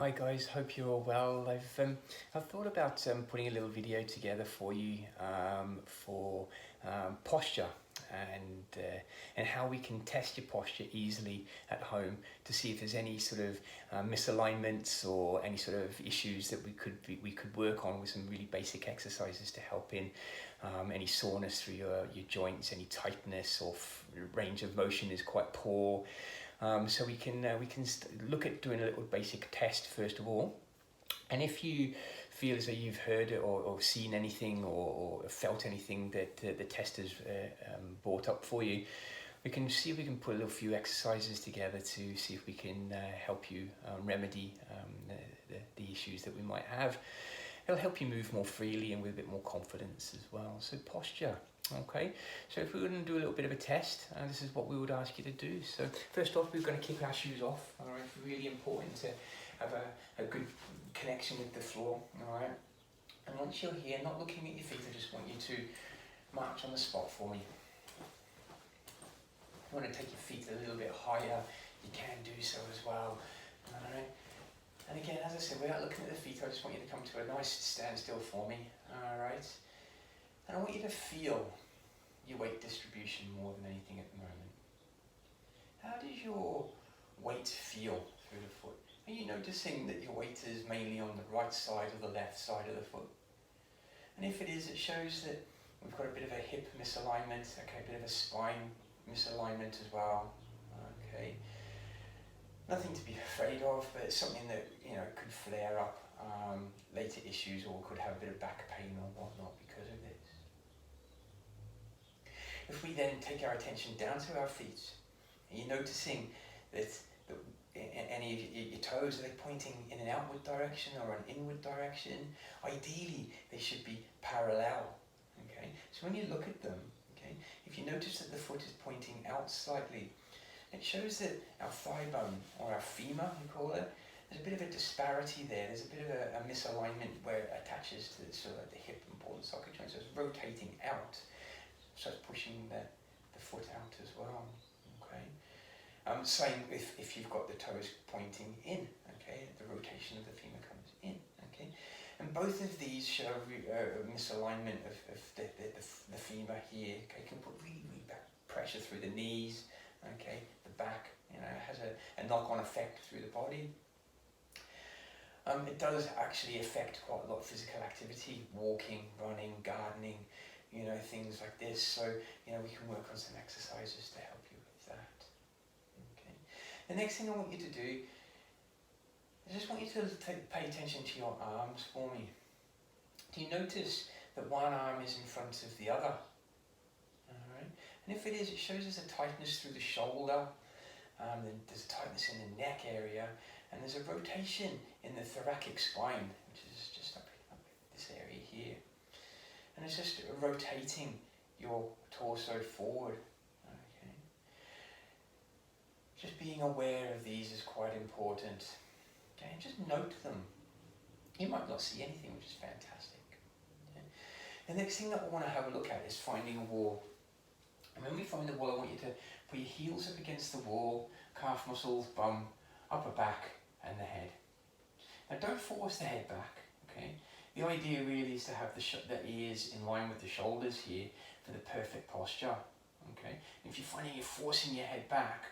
Hi guys, hope you're all well. I've thought about putting a little video together for you for posture and how we can test your posture easily at home to see if there's any sort of misalignments or any sort of issues that we could work on with some really basic exercises to help in any soreness through your joints, any tightness or range of motion is quite poor. So we can look at doing a little basic test first of all, and if you feel as though you've heard or seen anything or felt anything that the test has brought up for you, we can see if we can put a little few exercises together to see if we can help you remedy the issues that we might have. It'll help you move more freely and with a bit more confidence as well. So posture. Okay, so if we were going to do a little bit of a test, this is what we would ask you to do. So first off, we're going to kick our shoes off. All right, it's really important to have a good connection with the floor. All right, and once you're here, not looking at your feet, I just want you to march on the spot for me. You want to take your feet a little bit higher, you can do so as well. All right, and again, as I said, without looking at the feet, I just want you to come to a nice standstill for me. All right. And I want you to feel your weight distribution more than anything at the moment. How does your weight feel through the foot? Are you noticing that your weight is mainly on the right side or the left side of the foot? And if it is, it shows that we've got a bit of a hip misalignment, okay, a bit of a spine misalignment as well. Okay, nothing to be afraid of, but it's something that could flare up later issues, or could have a bit of back pain or whatnot because of this. If we then take our attention down to our feet, and you're noticing that any of your toes, are they pointing in an outward direction or an inward direction? Ideally, they should be parallel. Okay, so when you look at them, okay, if you notice that the foot is pointing out slightly, it shows that our thigh bone, or our femur, you call it, there's a bit of a disparity there. There's a bit of a misalignment where it attaches to the hip and ball and socket joint, so it's rotating out. So it's pushing the foot out as well. Okay. Same if you've got the toes pointing in. Okay, the rotation of the femur comes in. Okay, and both of these show a misalignment of the femur here. Okay, can put really back pressure through the knees. Okay, the back. It has a knock-on effect through the body. It does actually affect quite a lot of physical activity: walking, running, gardening. Things like this. So, we can work on some exercises to help you with that. Okay. The next thing I want you to do, I just want you to pay attention to your arms for me. Do you notice that one arm is in front of the other? Alright. And if it is, it shows us a tightness through the shoulder, then there's a tightness in the neck area, and there's a rotation in the thoracic spine, which is just up this area here. And it's just rotating your torso forward. Okay. Just being aware of these is quite important. Okay, and just note them. You might not see anything, which is fantastic. Okay. The next thing that I want to have a look at is finding a wall. And when we find a wall, I want you to put your heels up against the wall, calf muscles, bum, upper back, and the head. Now don't force the head back. Okay. The idea really is to have the ears in line with the shoulders here for the perfect posture. Okay. If you're finding you're forcing your head back,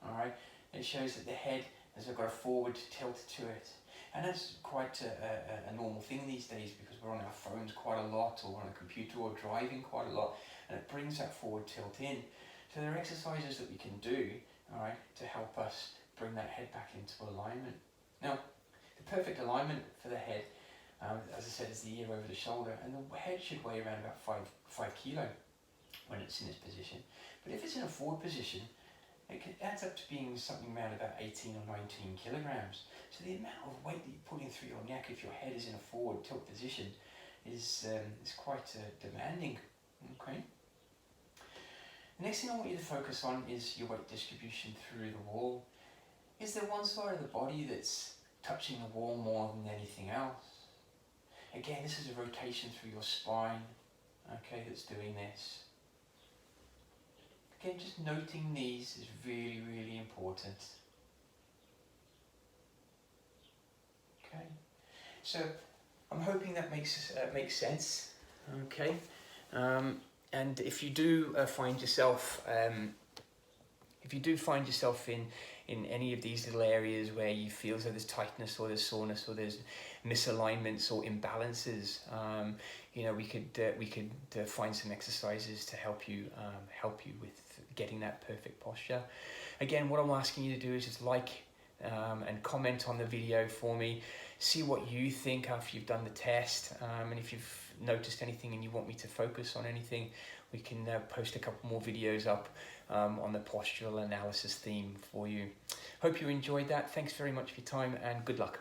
all right, it shows that the head has got a forward tilt to it, and that's quite a normal thing these days because we're on our phones quite a lot, or on a computer, or driving quite a lot, and it brings that forward tilt in. So there are exercises that we can do, all right, to help us bring that head back into alignment. Now, the perfect alignment for the head, as I said, is the ear over the shoulder, and the head should weigh around about 5 kilo when it's in this position. But if it's in a forward position, it adds up to being something around about 18 or 19 kilograms. So the amount of weight that you're putting through your neck if your head is in a forward tilt position is quite demanding. Okay. The next thing I want you to focus on is your weight distribution through the wall. Is there one side of the body that's touching the wall more than anything else? Again, this is a rotation through your spine, okay, that's doing this. Again, just noting these is really, really important. So I'm hoping that makes sense. Okay, and if you do find yourself in any of these little areas where you feel as though there's tightness or there's soreness or there's misalignments or imbalances, you know, we could find some exercises to help you with getting that perfect posture. Again, what I'm asking you to do is just like and comment on the video for me. See what you think after you've done the test, and if you've noticed anything and you want me to focus on anything, we can post a couple more videos up on the postural analysis theme for you. Hope you enjoyed that. Thanks very much for your time and good luck.